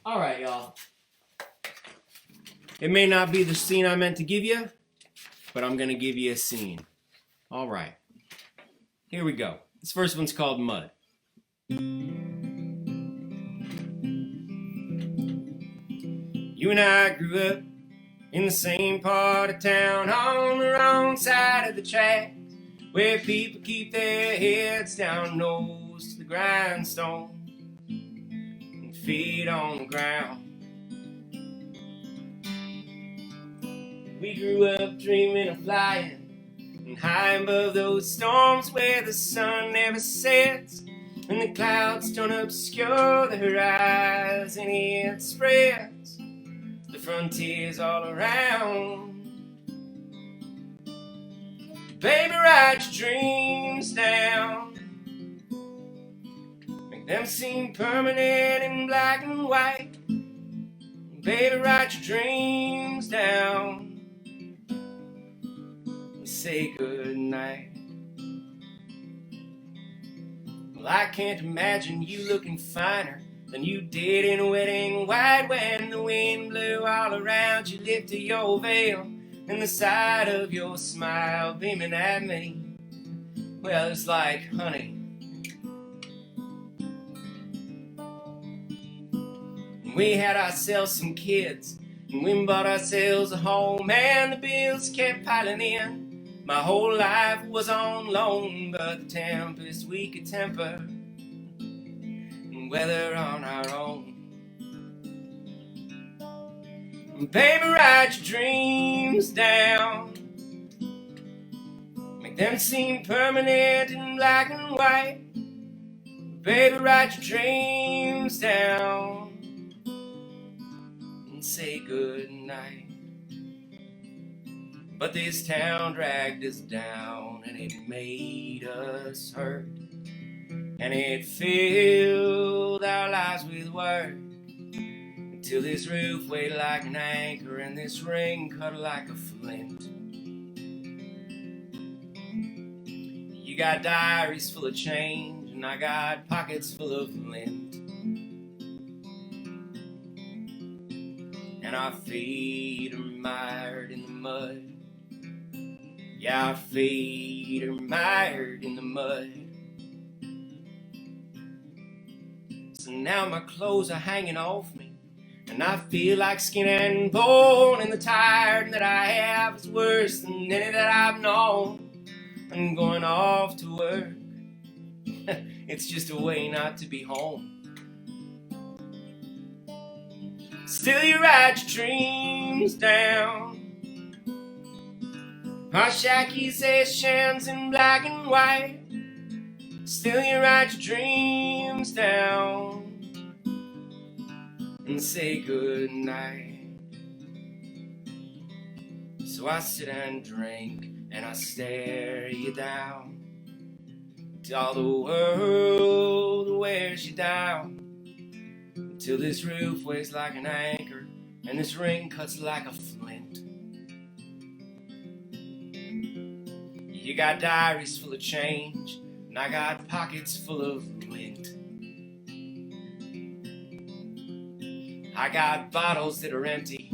Alright, y'all. It may not be the scene I meant to give you, but I'm gonna give you a scene. Alright. Here we go. This first one's called Mud. You and I grew up in the same part of town, on the wrong side of the tracks, where people keep their heads down, nose to the grindstone, and feet on the ground. We grew up dreaming of flying, and high above those storms where the sun never sets, and the clouds don't obscure the horizon. It spreads the frontiers all around. Baby, write your dreams down, make them seem permanent in black and white. Baby, write your dreams down and say goodnight. Well, I can't imagine you looking finer than you did in wedding white, when the wind blew all around you, lifted your veil, and the sight of your smile beaming at me, well, it's like honey. We had ourselves some kids, and we bought ourselves a home, and the bills kept piling in. My whole life was on loan, but the tempest we could temper and weather on our own. Baby, write your dreams down, make them seem permanent in black and white. Baby, write your dreams down and say goodnight. But this town dragged us down, and it made us hurt, and it filled our lives with work, until this roof weighed like an anchor, and this ring cut like a flint. You got diaries full of change, and I got pockets full of lint, and our feet are mired in the mud. Yeah, our feet are mired in the mud. So now my clothes are hanging off me, and I feel like skin and bone, and the tired that I have is worse than any that I've known. I'm going off to work. It's just a way not to be home. Still you write your dreams down, harsh accusations in black and white. Still you write your dreams down and say goodnight. So I sit and drink, and I stare you down, till all the world wears you down, until this roof weighs like an anchor, and this ring cuts like a flint. You got diaries full of change, and I got pockets full of lint. I got bottles that are empty,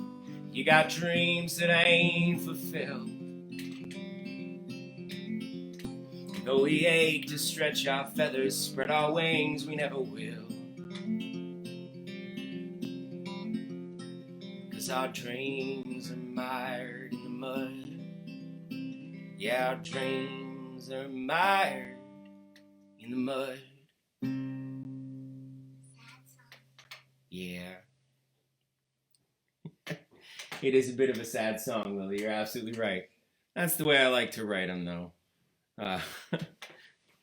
you got dreams that ain't fulfilled. Though we ache to stretch our feathers, spread our wings, we never will. 'Cause our dreams are mired in the mud. Yeah, our dreams are mired in the mud. Yeah. It is a bit of a sad song, Lily. You're absolutely right. That's the way I like to write them, though.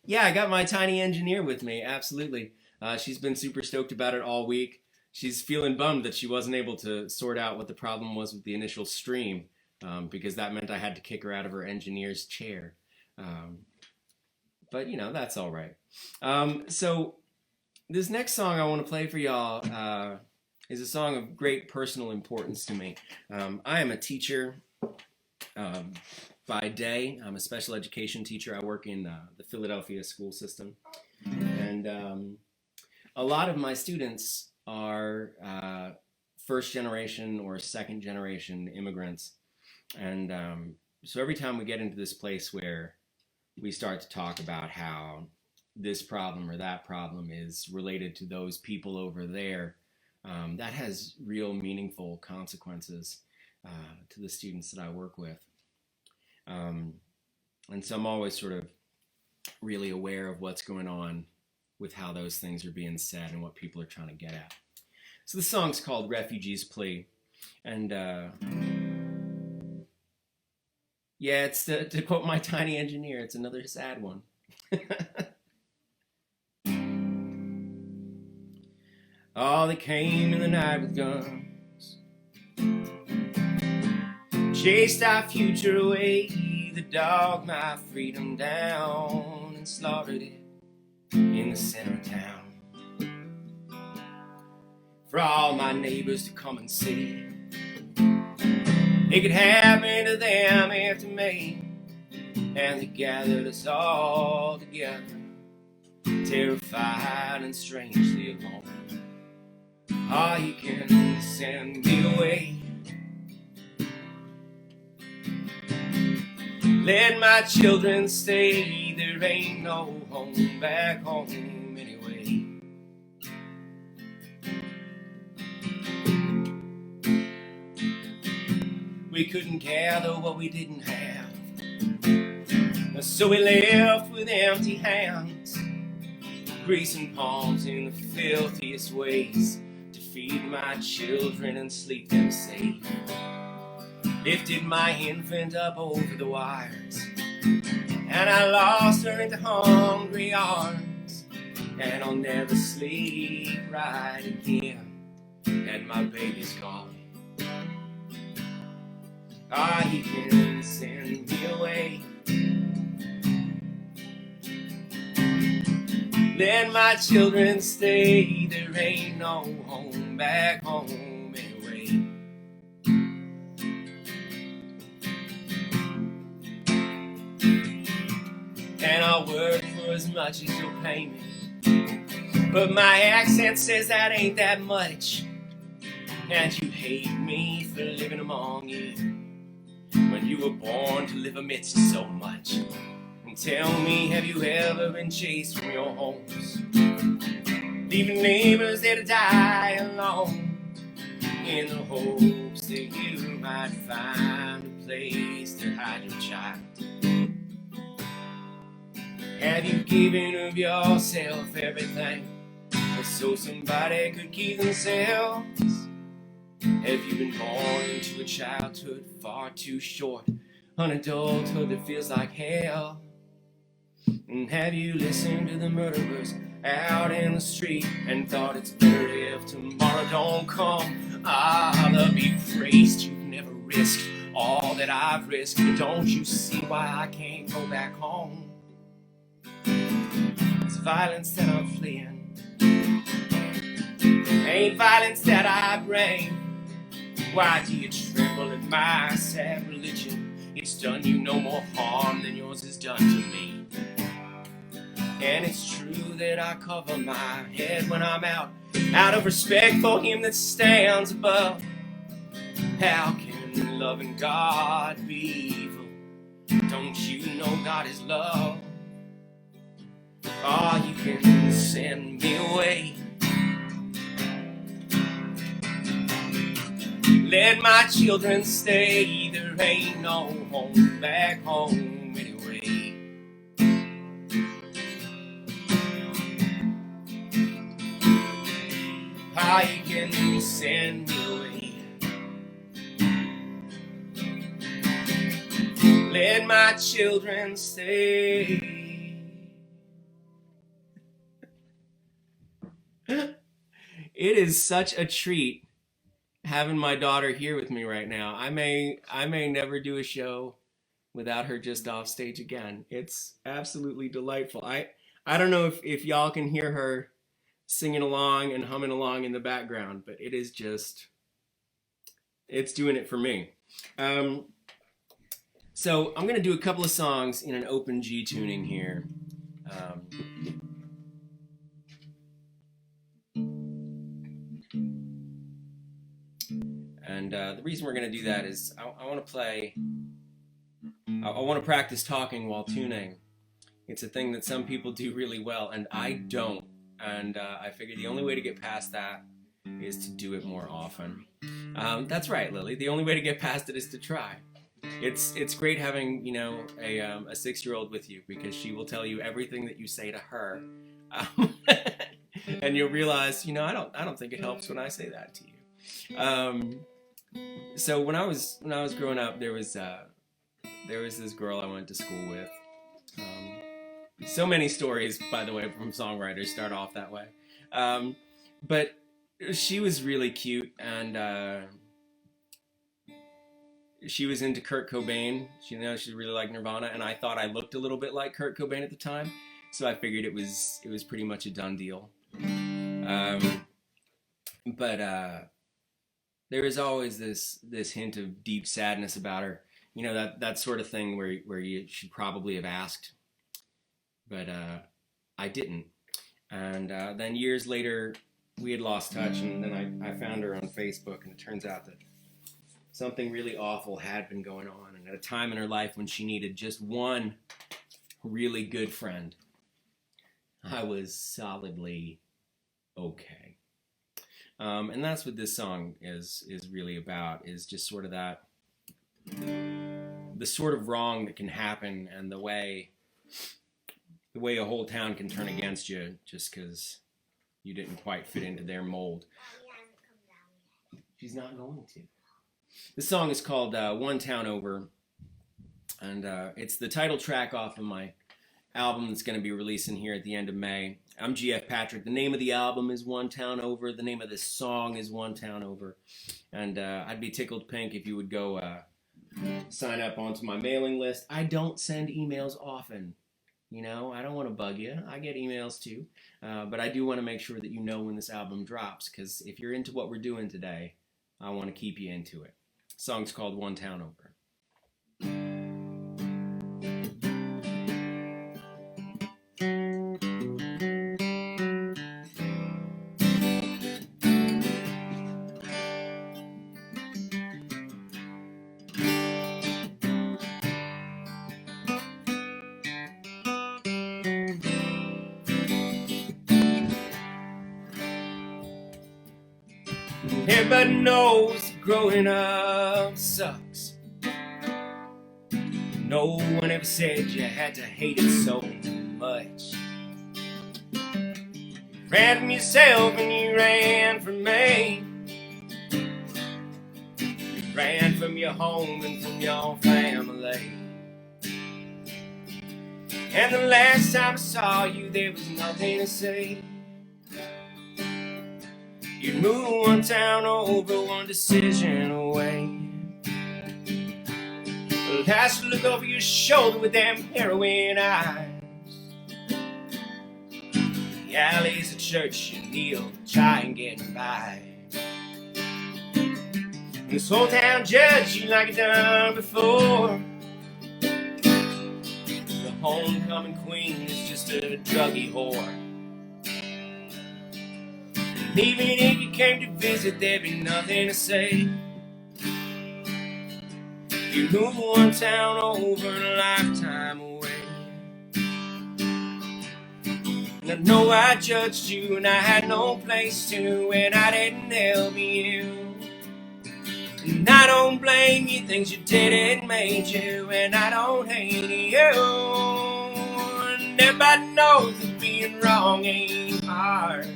Yeah, I got my tiny engineer with me, absolutely. She's been super stoked about it all week. She's feeling bummed that she wasn't able to sort out what the problem was with the initial stream, because that meant I had to kick her out of her engineer's chair. But, you know, that's all right. So this next song I want to play for y'all is a song of great personal importance to me. I am a teacher by day. I'm a special education teacher. I work in the Philadelphia school system. And a lot of my students are first generation or second generation immigrants. And so every time we get into this place where we start to talk about how this problem or that problem is related to those people over there, that has real meaningful consequences to the students that I work with. And so I'm always sort of really aware of what's going on with how those things are being said and what people are trying to get at. So the song's called Refugee's Plea. And yeah, it's to quote my tiny engineer, it's another sad one. Oh, they came in the night with guns, chased our future away. The dog my freedom down and slaughtered it in the center of town. For all my neighbors to come and see, it could happen to them after me. And they gathered us all together, terrified and strangely alone. Oh, you can send me away, let my children stay. There ain't no home back home anyway. We couldn't gather what we didn't have, so we left with empty hands, greasing palms in the filthiest ways to feed my children and sleep them safe. Lifted my infant up over the wires, and I lost her into hungry arms. And I'll never sleep right again, and my baby's gone. Ah, you can send me away, let my children stay. There ain't no home back home anyway. And I'll work for as much as you'll pay me, but my accent says that ain't that much. And you hate me for living among you, when you were born to live amidst so much. And tell me, have you ever been chased from your homes, leaving neighbors there to die alone, in the hopes that you might find a place to hide your child? Have you given of yourself everything so somebody could keep themselves? Have you been born into a childhood far too short, an adulthood that feels like hell? And have you listened to the murderers out in the street and thought it's better if tomorrow don't come? Ah, love be praised, you've never risked all that I've risked. But don't you see why I can't go back home? It's violence that I'm fleeing, ain't violence that I bring. Why do you tremble at my sad religion? It's done you no more harm than yours has done to me. And it's true that I cover my head when I'm out of respect for him that stands above. How can loving God be evil? Don't you know God is love? Oh, you can send me away, let my children stay. There ain't no home back home anyway. How you can send me away, let my children stay. It is such a treat having my daughter here with me right now. I may never do a show without her just off stage again. It's absolutely delightful. I don't know if y'all can hear her singing along and humming along in the background, but it is just, it's doing it for me. So I'm gonna do a couple of songs in an open G tuning here. And the reason we're going to do that is I want to play, I want to practice talking while tuning. It's a thing that some people do really well, and I don't. And I figured the only way to get past that is to do it more often. That's right, Lily. The only way to get past it is to try. It's great having, you know, a 6-year-old with you, because she will tell you everything that you say to her, and you'll realize, you know, I don't think it helps when I say that to you. So when I was growing up, there was this girl I went to school with. So many stories, by the way, from songwriters start off that way. But she was really cute, and she was into Kurt Cobain. She really liked Nirvana, and I thought I looked a little bit like Kurt Cobain at the time, so I figured it was pretty much a done deal. But there was always this hint of deep sadness about her. You know, that sort of thing where you should probably have asked, but I didn't. And then years later, we had lost touch, and then I found her on Facebook, and it turns out that something really awful had been going on, and at a time in her life when she needed just one really good friend, I was solidly okay. And that's what this song is really about, is just sort of that, the sort of wrong that can happen, and the way a whole town can turn against you just because you didn't quite fit into their mold. She's not going to. This song is called One Town Over, and it's the title track off of my album that's going to be releasing here at the end of May. I'm G.F. Patrick. The name of the album is One Town Over. The name of this song is One Town Over. And I'd be tickled pink if you would go sign up onto my mailing list. I don't send emails often. You know, I don't want to bug you. I get emails too. But I do want to make sure that you know when this album drops, because if you're into what we're doing today, I want to keep you into it. The song's called One Town Over. Everybody knows growing up sucks. No one ever said you had to hate it so much. You ran from yourself and you ran from me. You ran from your home and from your family. And the last time I saw you, there was nothing to say. You'd move one town over, one decision away. Last look over your shoulder with them heroin eyes. The alleys of church, you kneel, try and get by. And this whole town judge you like it done before. The homecoming queen is just a druggy whore. Even if you came to visit, there'd be nothing to say. You move one town over and a lifetime away. And I know I judged you and I had no place to, and I didn't help you. And I don't blame you, things you did made you, and I don't hate you. And everybody knows that being wrong ain't hard.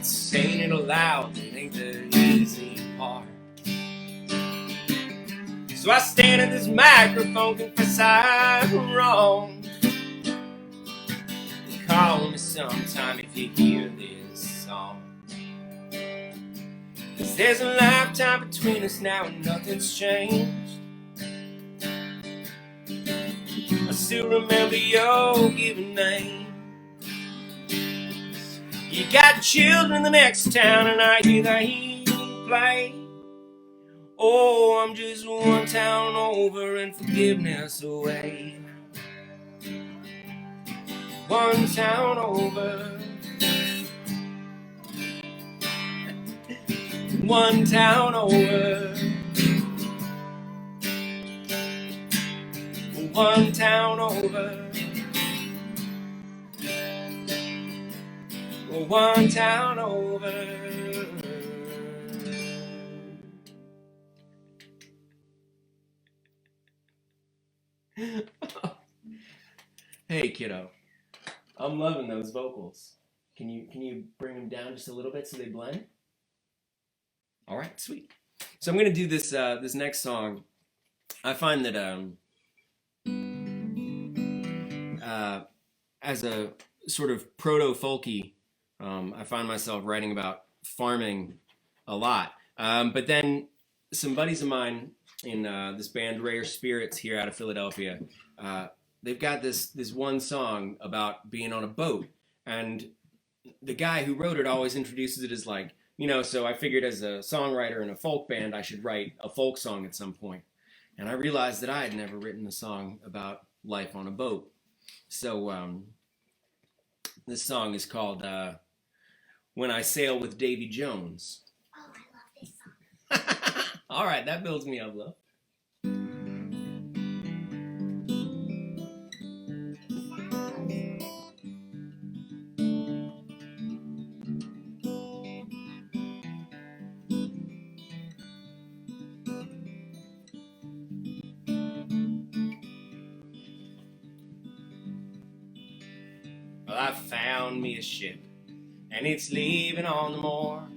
Saying it aloud, it ain't the easy part. So I stand at this microphone, confess I'm wrong. Call me sometime if you hear this song. 'Cause there's a lifetime between us now and nothing's changed. I still remember your given name. You got children in the next town and I hear they play. Oh, I'm just one town over and forgiveness away. One town over. one town over, one town over, one town over. Hey kiddo, I'm loving those vocals. Can you bring them down just a little bit so they blend? All right, sweet. So I'm gonna do this this next song. I find that as a sort of proto-folky, I find myself writing about farming a lot. But then some buddies of mine in this band Rare Spirits here out of Philadelphia, they've got this one song about being on a boat, and the guy who wrote it always introduces it as like, you know, so I figured as a songwriter in a folk band, I should write a folk song at some point. And I realized that I had never written a song about life on a boat. So this song is called When I Sail with Davy Jones. Oh, I love this song. All right, that builds me up, love. Well, I found me a ship, and it's leaving on the morn.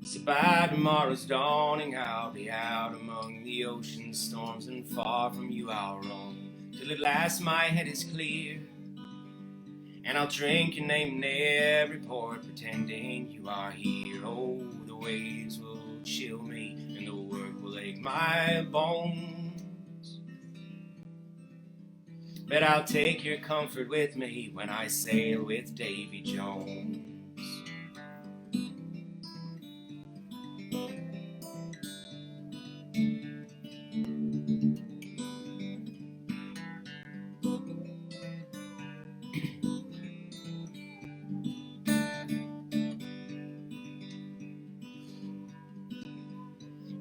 So by tomorrow's dawning, I'll be out among the ocean storms, and far from you I'll roam, till at last my head is clear. And I'll drink your name in every port, pretending you are here. Oh, the waves will chill me, and the work will ache my bones. But I'll take your comfort with me when I sail with Davy Jones.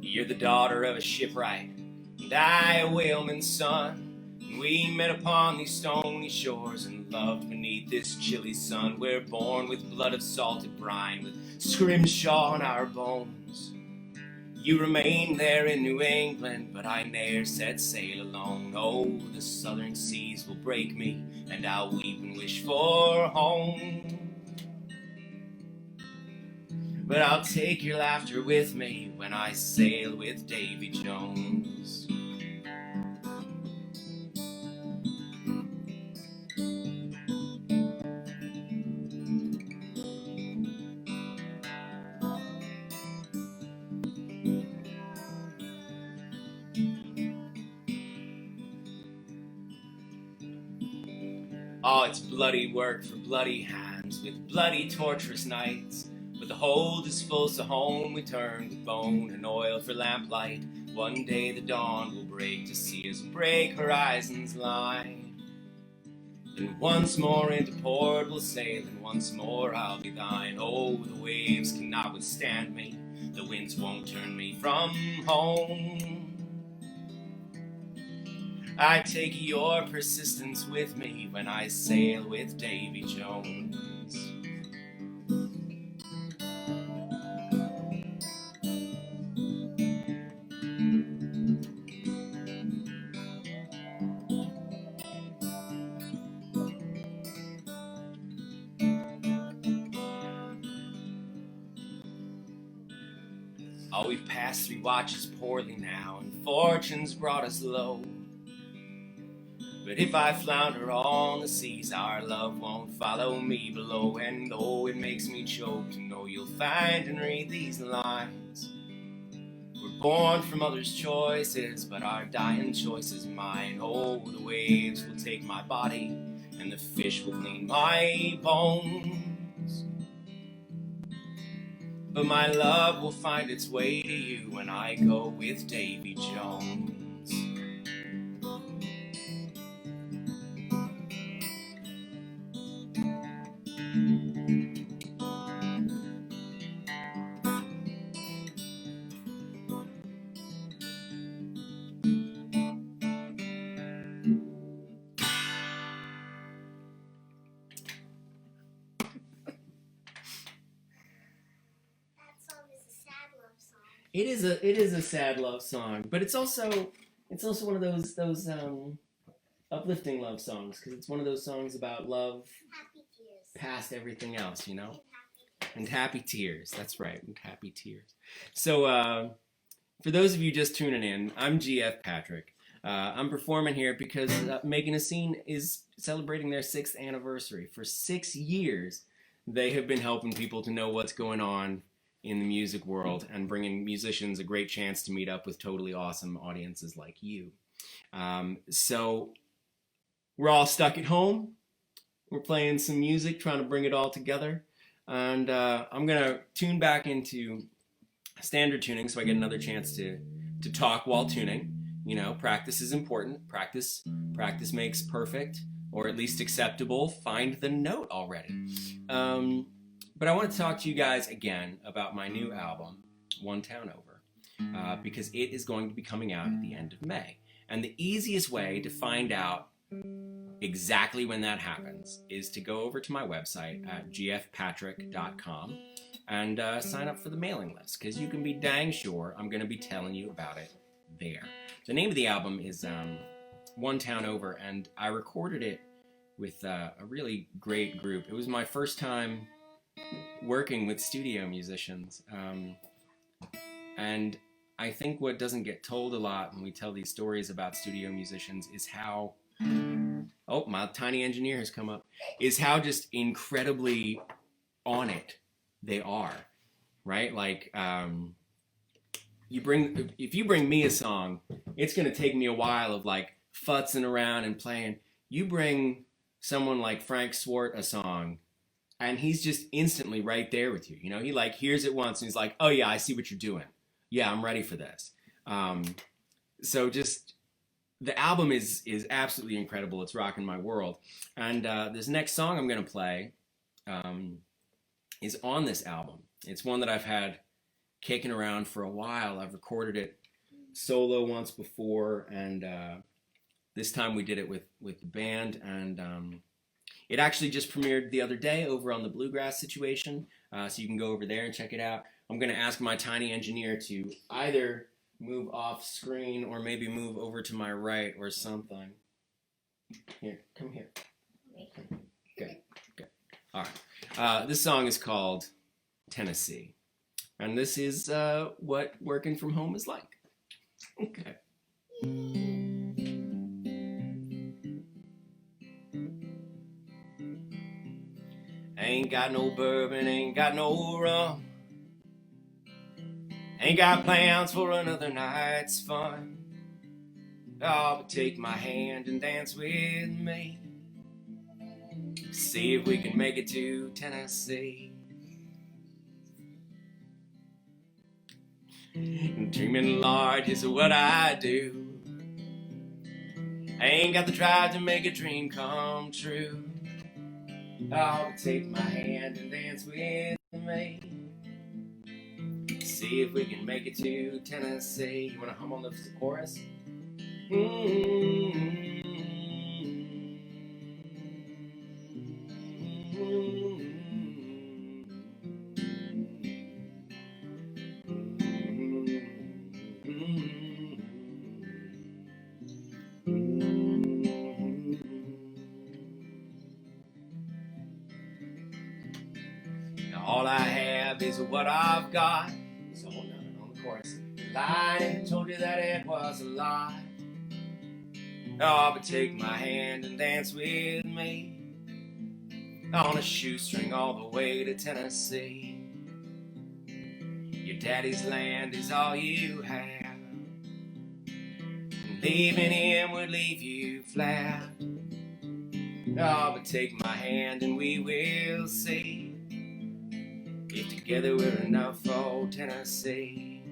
You're the daughter of a shipwright, and I a whaleman's son. And we met upon these stony shores, and loved beneath this chilly sun. We're born with blood of salted brine, with scrimshaw on our bones. You remain there in New England, but I ne'er set sail alone. Oh, the southern seas will break me, and I'll weep and wish for home. But I'll take your laughter with me when I sail with Davy Jones. Oh, it's bloody work for bloody hands, with bloody torturous nights. But the hold is full, so home we turn, with bone and oil for lamplight. One day the dawn will break to see us break horizons line. And once more into port we'll sail, and once more I'll be thine. Oh, the waves cannot withstand me, the winds won't turn me from home. I take your persistence with me when I sail with Davy Jones. Oh, we've passed 3 watches poorly now, and fortune's brought us low. But if I flounder on the seas, our love won't follow me below. And oh, it makes me choke to know you'll find and read these lines. We're born from others' choices, but our dying choice is mine. Oh, the waves will take my body, and the fish will clean my bones. But my love will find its way to you when I go with Davy Jones. It is a sad love song, but it's also one of those uplifting love songs, because it's one of those songs about love Happy tears. past everything else, you know. And happy And happy tears. tears. That's right, and happy tears. So, for those of you just tuning in, I'm GF Patrick. I'm performing here because Making a Scene is celebrating their 6th anniversary. For 6 years, they have been helping people to know what's going on in the music world and bringing musicians a great chance to meet up with totally awesome audiences like you. So we're all stuck at home. We're playing some music, trying to bring it all together. And I'm going to tune back into standard tuning so I get another chance to talk while tuning. You know, practice is important. Practice makes perfect, or at least acceptable. Find the note already. But I want to talk to you guys again about my new album, One Town Over, because it is going to be coming out at the end of May. And the easiest way to find out exactly when that happens is to go over to my website at gfpatrick.com and sign up for the mailing list, because you can be dang sure I'm going to be telling you about it there. The name of the album is One Town Over, and I recorded it with a really great group. It was my first time working with studio musicians, and I think what doesn't get told a lot when we tell these stories about studio musicians is how, oh, my tiny engineer has come up, is how just incredibly on it they are, right? Like, if you bring me a song, it's gonna take me a while of like futzing around and playing. You bring someone like Frank Swart a song, and he's just instantly right there with you. You know, he like hears it once and he's like, oh yeah, I see what you're doing. Yeah, I'm ready for this. So just, the album is absolutely incredible. It's rocking my world. And this next song I'm gonna play is on this album. It's one that I've had kicking around for a while. I've recorded it solo once before, and this time we did it with the band, and it actually just premiered the other day over on the Bluegrass Situation, so you can go over there and check it out. I'm going to ask my tiny engineer to either move off screen or maybe move over to my right or something. Here, come here. Good. All right. This song is called Tennessee, and this is what working from home is like. Okay. Ain't got no bourbon, ain't got no rum, ain't got plans for another night's fun. Oh, but take my hand and dance with me. See if we can make it to Tennessee. Dreaming large is what I do. I ain't got the drive to make a dream come true. Oh, but take my hand and dance with me. See if we can make it to Tennessee. You want to hum on the chorus? All I have is what I've got. So hold on the chorus. Lied and told you that it was a lie. Oh, but take my hand and dance with me on a shoestring all the way to Tennessee. Your daddy's land is all you have, and leaving him would leave you flat. Oh, but take my hand and we will see if together we're enough for Tennessee.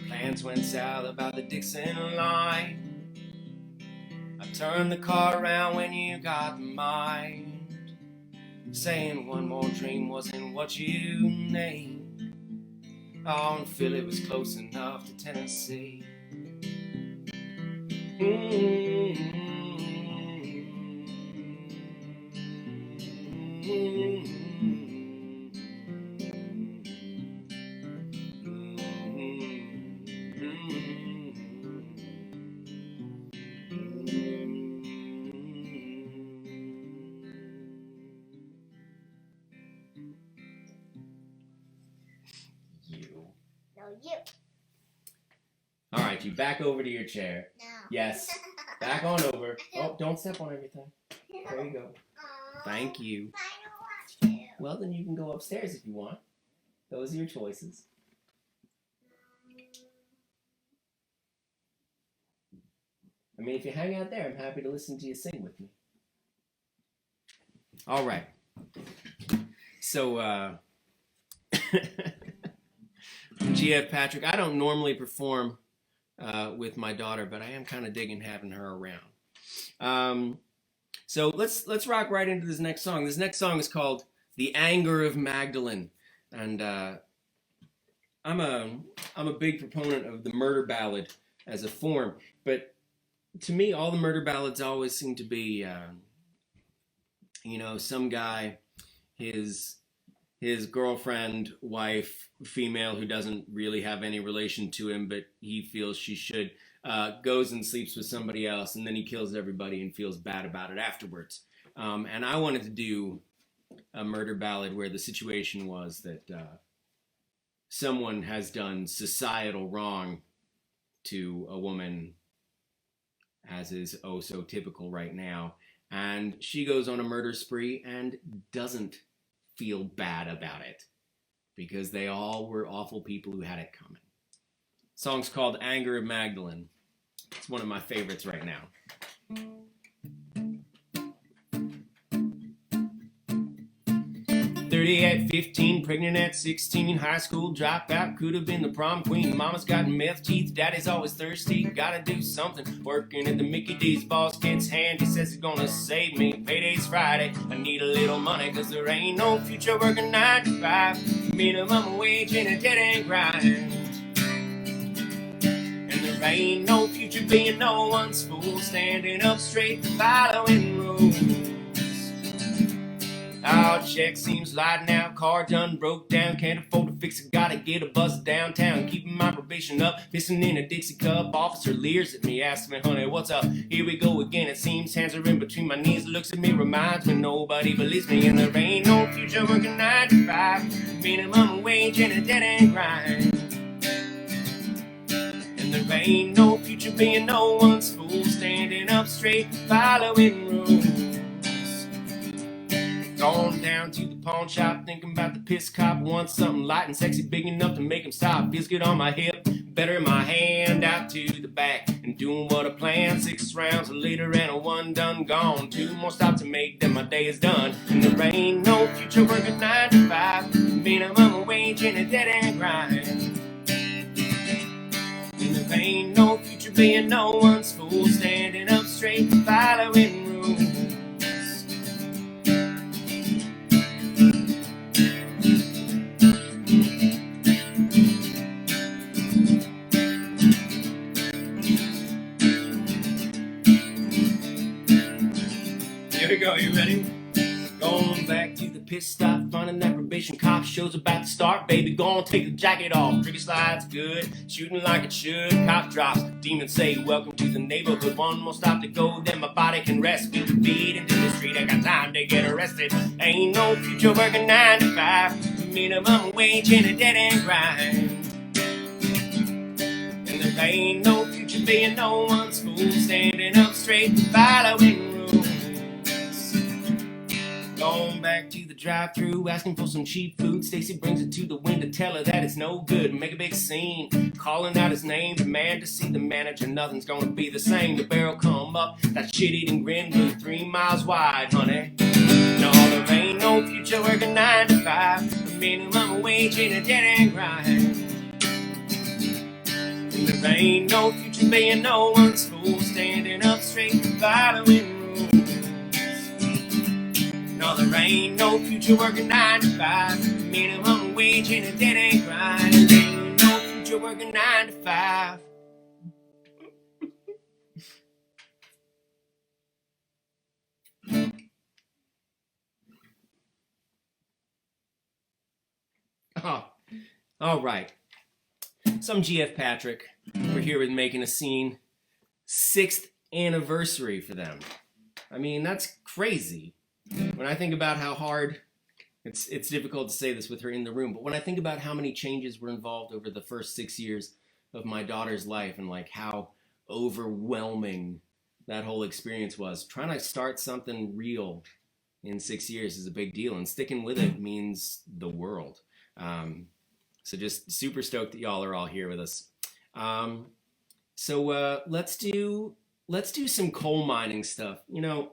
Plans went south about the Dixon line. I Turn the car around when you got the mind. Saying one more dream wasn't what you named. Oh, and Philly was close enough to Tennessee. No, you. All right, you back over to your chair. No. Yes, back on over. Oh, don't step on everything. There you go. Thank you. I don't want to. Well, then you can go upstairs if you want. Those are your choices. I mean, if you hang out there, I'm happy to listen to you sing with me. All right. So, GF Patrick, I don't normally perform with my daughter, but I am kind of digging having her around. So let's rock right into this next song. This next song is called "The Anger of Magdalene," and I'm a big proponent of the murder ballad as a form, but to me, all the murder ballads always seem to be, some guy, his girlfriend, wife, female who doesn't really have any relation to him, but he feels she should, goes and sleeps with somebody else, and then he kills everybody and feels bad about it afterwards. And I wanted to do a murder ballad where the situation was that someone has done societal wrong to a woman, as is oh so typical right now, and she goes on a murder spree and doesn't feel bad about it because they all were awful people who had it coming. The song's called "Anger of Magdalene." It's one of my favorites right now. 30 at 15, pregnant at 16, high school dropout, could have been the prom queen. Mama's got meth teeth, daddy's always thirsty, gotta do something. Working at the Mickey D's, boss gets handy, says he's gonna save me. Payday's Friday, I need a little money, cause there ain't no future working 9 to 5. Minimum wage and a dead-end grind. And there ain't no future being no one's fool, standing up straight, following rules. Oh, check seems light now, car done broke down, can't afford to fix it, gotta get a bus downtown, keeping my probation up, pissing in a Dixie cup. Officer leers at me, asks me, honey, what's up? Here we go again, it seems hands are in between my knees, looks at me, reminds me nobody believes me, and there ain't no future working 9 to 5, minimum wage and a dead-end grind. And there ain't no future being no one's fool, standing up straight, following rules. Going down to the pawn shop, thinking about the piss cop. Want something light and sexy, big enough to make him stop. Feels good on my hip, better in my hand, out to the back, and doing what I planned. 6 rounds later and a 1 done gone. 2 more stops to make, then my day is done. And there ain't no future working 9 to 5, minimum wage and a dead-end grind. And there ain't no future being no one's fool, standing up straight, following rules. Here we go, you ready? Going back to the pit stop, finding that probation cop, show's about to start. Baby, gonna take the jacket off, pretty slides good, shooting like it should. Cop drops, demons say, welcome to the neighborhood. 1 more stop to go, then my body can rest. Feel the beat into the street, I got time to get arrested. Ain't no future working 9 to 5, minimum wage and a dead-end grind. And there ain't no future being no one's fool, standing up straight, following rules. Going back to the drive-thru, asking for some cheap food. Stacy brings it to the window, tell her that it's no good. Make a big scene, calling out his name. Demand to see the manager, nothing's gonna be the same. The barrel come up, that shit-eating grin blew 3 miles wide, honey. No, there ain't no future working 9 to 5, minimum wage and a dead-end grind. And there ain't no future being no one's fool, standing up straight, following ain't no future working 9 to 5. Minimum wage and a dead-end grind. There ain't no future working 9 to 5. Oh, all right. Some GF Patrick. We're here with Making a Scene. 6th anniversary for them. I mean, that's crazy. When I think about how hard, it's difficult to say this with her in the room, but when I think about how many changes were involved over the first 6 years of my daughter's life and like how overwhelming that whole experience was, trying to start something real in 6 years is a big deal, and sticking with it means the world. So just super stoked that y'all are all here with us. So let's do some coal mining stuff. You know,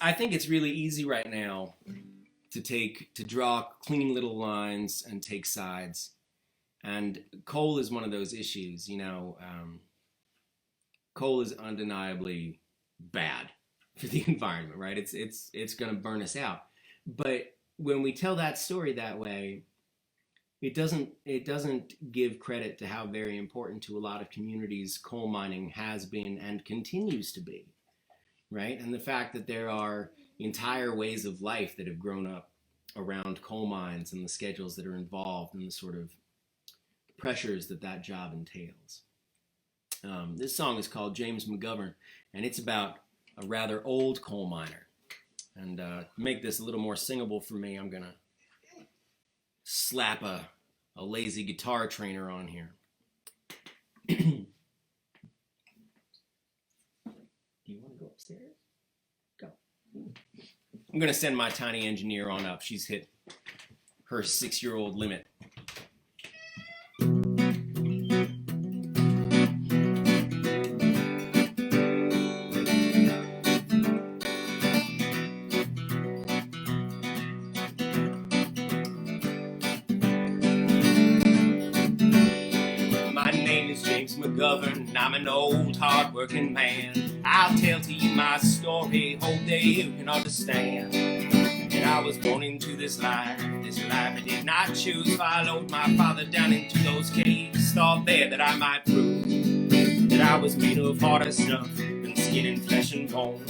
I think it's really easy right now to draw clean little lines and take sides. And coal is one of those issues, you know. Coal is undeniably bad for the environment, right? It's going to burn us out. But when we tell that story that way, it doesn't give credit to how very important to a lot of communities coal mining has been and continues to be, right? And the fact that there are entire ways of life that have grown up around coal mines and the schedules that are involved and the sort of pressures that job entails. This song is called James McGovern, and it's about a rather old coal miner. And to make this a little more singable for me, I'm gonna slap a lazy guitar trainer on here. Do you want to go upstairs? Go. I'm gonna send my tiny engineer on up. She's hit her 6-year-old limit. McGovern, I'm an old hard-working man. I'll tell to you my story, hope that you can understand. And I was born into this life I did not choose. Followed my father down into those caves, thought there that I might prove that I was made of harder stuff than skin and flesh and bone.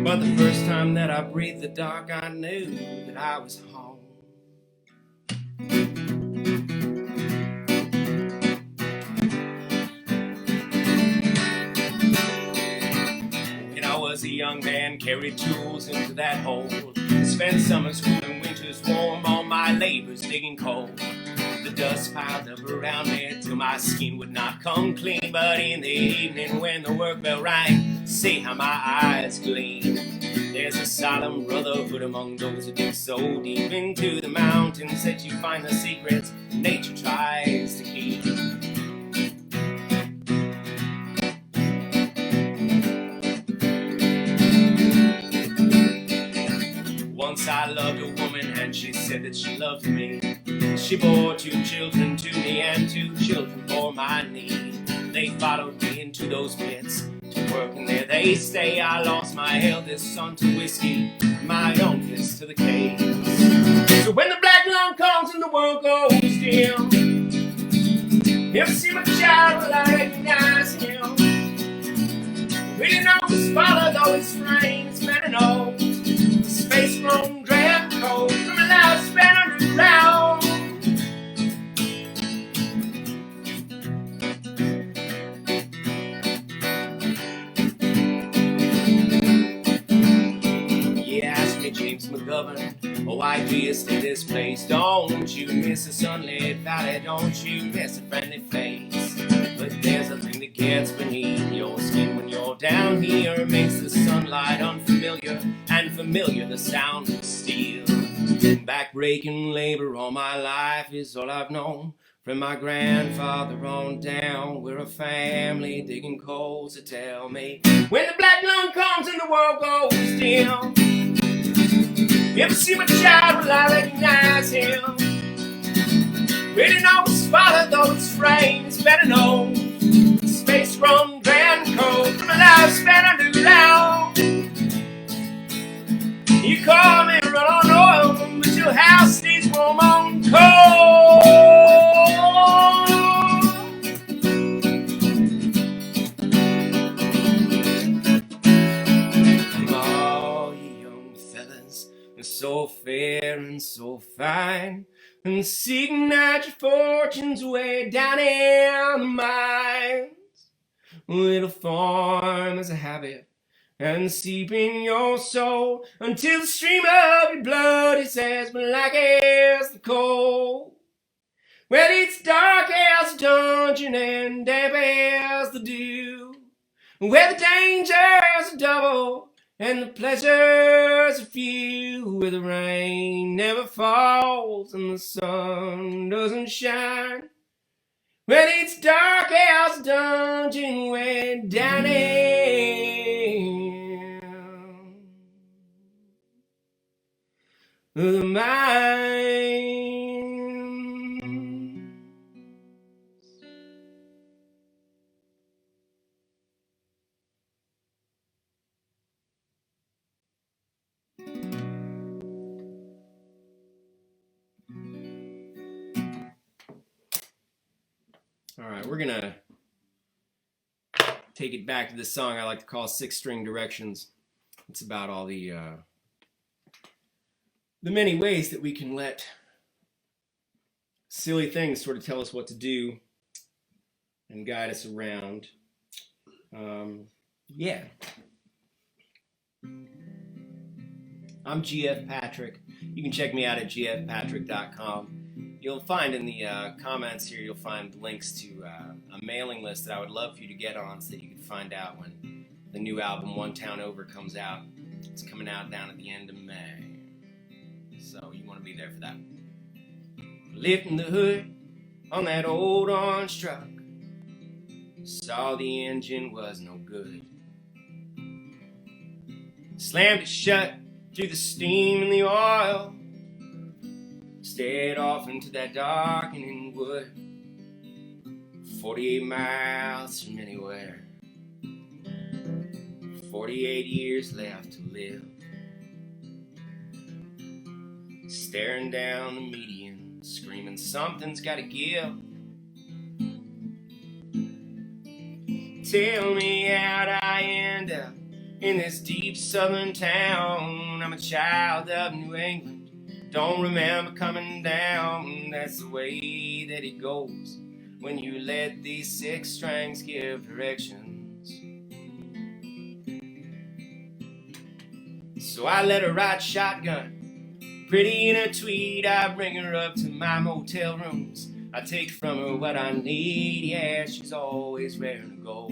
But the first time that I breathed the dark, I knew that I was home. As a young man, carried tools into that hole. Spent summers cool and winters warm, all my labors digging coal. The dust piled up around me till my skin would not come clean. But in the evening when the work bell rang, see how my eyes gleam. There's a solemn brotherhood among those who dig so deep into the mountains that you find the secrets nature tries to keep. Once I loved a woman and she said that she loved me. She bore 2 children to me and 2 children for my need. They followed me into those pits to work, and there they stay. I lost my eldest son to whiskey, my youngest to the caves. So when the black lung comes and the world goes dim, never see my child will I recognize him. Really know his father, though his frame's been an old space-grown drab cold from a life spent underground. You ask me, James McGovern, oh, why do you stay this place? Don't you miss a sunlit valley? Don't you miss a friendly face? But there's a thing that gets beneath your skin when you're down here. Makes the sunlight unfamiliar, and familiar the sound of steel. Back-breaking labor all my life is all I've known. From my grandfather on down, we're a family digging coal. So tell me, when the black lung comes and the world goes dim, you ever see my child, will I recognize him? Really know his father, though his frame is better known. Space-grown grand cold from a life spent underground. so fair and so fine, and seeking out your fortunes way down in the mines. Little farm is a habit and seep in your soul until the stream of your blood is as black as the coal. Well, it's dark as a dungeon and damp as the dew, where the dangers are double and the pleasures are few, where the rain never falls and the sun doesn't shine. Well, it's dark as a dungeon way down in the mine. All right, we're gonna take it back to this song I like to call Six String Directions. It's about all the many ways that we can let silly things sort of tell us what to do and guide us around. Yeah. I'm GF Patrick. You can check me out at gfpatrick.com. You'll find in the comments here, you'll find links to a mailing list that I would love for you to get on so that you can find out when the new album One Town Over comes out. It's coming out down at the end of May. So you want to be there for that. Lifting the hood on that old orange truck, saw the engine was no good. Slammed it shut through the steam and the oil, stared off into that darkening wood. 48 miles from anywhere, 48 years left to live. Staring down the median, screaming something's gotta give. Tell me how'd I end up in this deep southern town? I'm a child of New England, don't remember coming down. That's the way that it goes when you let these six strings give directions. So I let her ride shotgun, pretty in a tweed. I bring her up to my motel rooms, I take from her what I need. Yeah, she's always raring to go,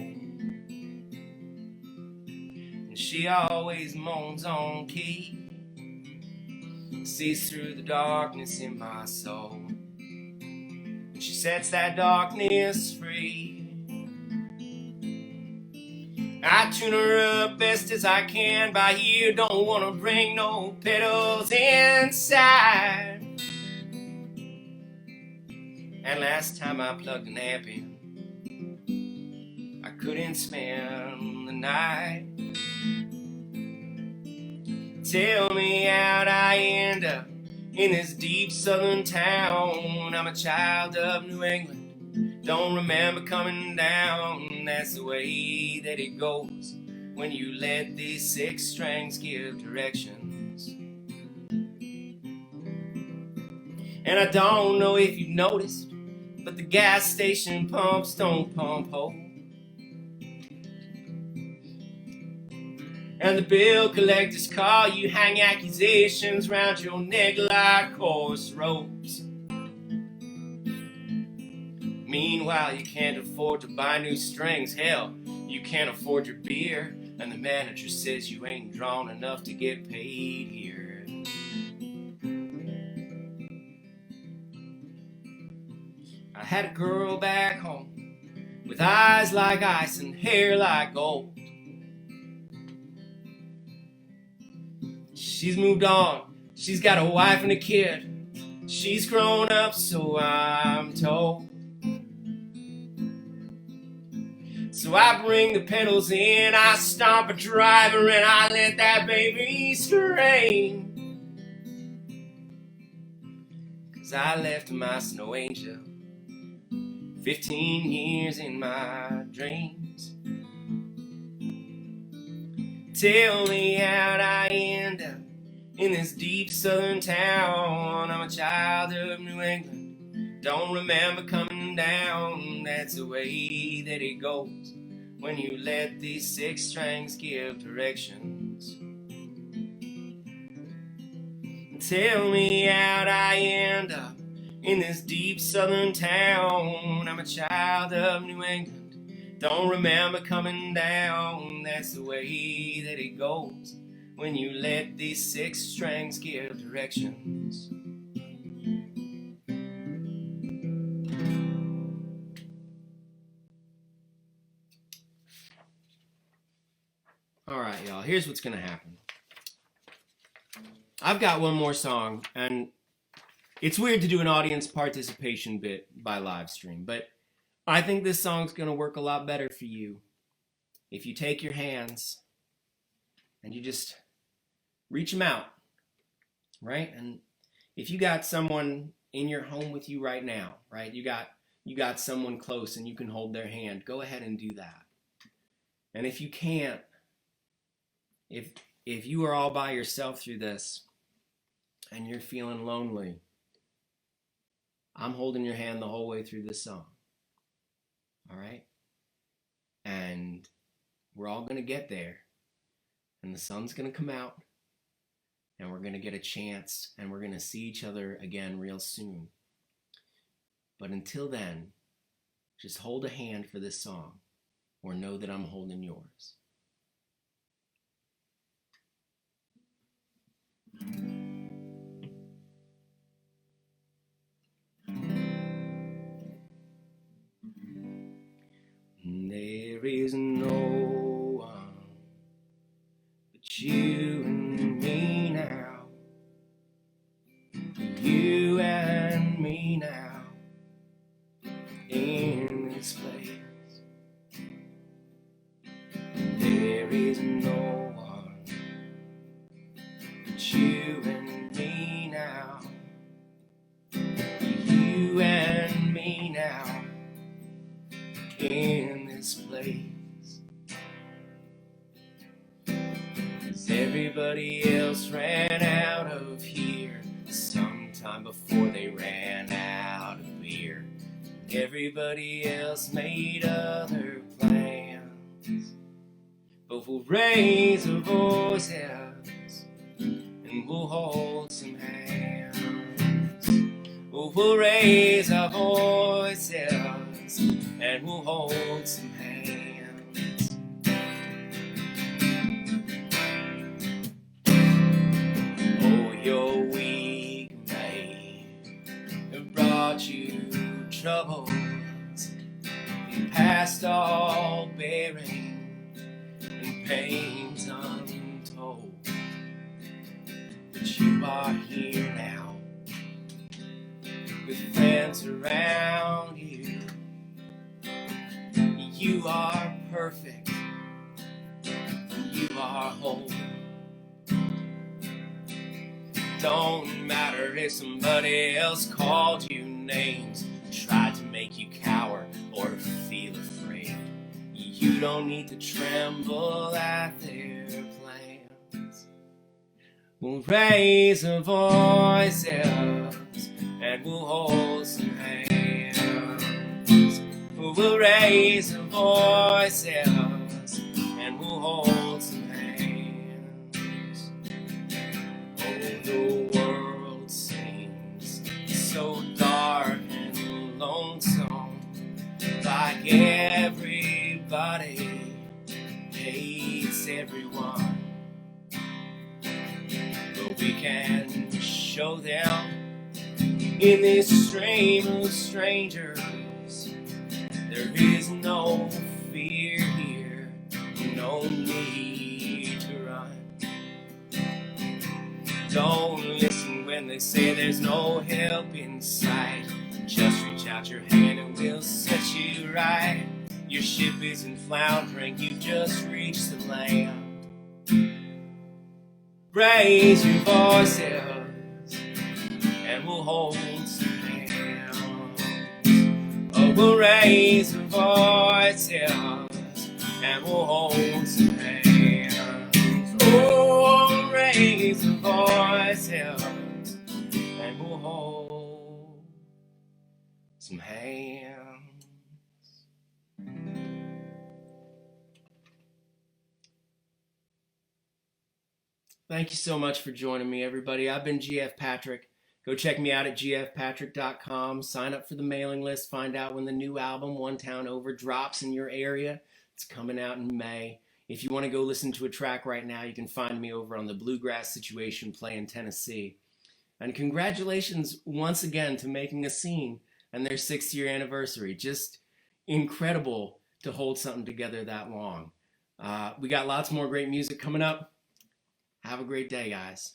and she always moans on key, sees through the darkness in my soul, and she sets that darkness free. I tune her up best as I can by ear, don't wanna bring no pedals inside. And last time I plugged an amp in, I couldn't spend the night. Tell me how'd I end up in this deep southern town? I'm a child of New England, don't remember coming down. That's the way that it goes when you let these six strings give directions. And I don't know if you've noticed, but the gas station pumps don't pump whole, and the bill collectors call you, hang accusations round your neck like horse ropes. Meanwhile, you can't afford to buy new strings. Hell, you can't afford your beer, and the manager says you ain't drawn enough to get paid here. I had a girl back home with eyes like ice and hair like gold. She's moved on, she's got a wife and a kid. She's grown up, so I'm told. So I bring the pedals in, I stomp a driver, and I let that baby scream. 'Cause I left my snow angel 15 years in my dreams. Tell me how'd I end up in this deep southern town. I'm a child of New England, don't remember coming down. That's the way that it goes when you let these six strings give directions. Tell me how'd I end up in this deep southern town. I'm a child of New England, don't remember coming down. That's the way that it goes when you let these six strings give directions. Alright, y'all, here's what's gonna happen. I've got one more song, and it's weird to do an audience participation bit by LiveStream, but I think this song's gonna work a lot better for you if you take your hands and you just reach them out, right? And if you got someone in your home with you right now, right? You got someone close and you can hold their hand, go ahead and do that. And if you can't, if you are all by yourself through this and you're feeling lonely, I'm holding your hand the whole way through this song. All right? And we're all going to get there. And the sun's going to come out. And we're going to get a chance. And we're going to see each other again real soon. But until then, just hold a hand for this song. Or know that I'm holding yours. There is no one but you and me now. You and me now in this place. There is no one but you and me now. You and me now in this place. 'Cause everybody else ran out of here sometime before they ran out of beer. Everybody else made other plans. But we'll raise our voices and we'll hold some hands. We'll raise our voices and we'll hold some hands. Oh, your weak may have brought you troubles past all bearing and pains untold. But you are here now with friends around you. You are perfect. You are whole. Don't matter if somebody else called you names, tried to make you cower or feel afraid. You don't need to tremble at their plans. We'll raise our voices and we'll hold some hands. We'll raise our voices and we'll hold some hands. Oh, the world seems so dark and lonesome, like everybody hates everyone. But we can show them in this stream of strangers, there is no fear here, no need to run. Don't listen when they say there's no help in sight. Just reach out your hand and we'll set you right. Your ship isn't floundering, you've just reached the land. Raise your voices and we'll hold some hands. Oh, we'll raise our voices and we'll hold some hands. Oh, we'll raise our hands. Thank you so much for joining me, everybody. I've been GF Patrick. Go check me out at gfpatrick.com. Sign up for the mailing list. Find out when the new album, One Town Over, drops in your area. It's coming out in May. If you want to go listen to a track right now, you can find me over on the Bluegrass Situation playing Tennessee. And congratulations once again to Making a Scene and their 6th year anniversary. Just incredible to hold something together that long. We got lots more great music coming up. Have a great day, guys.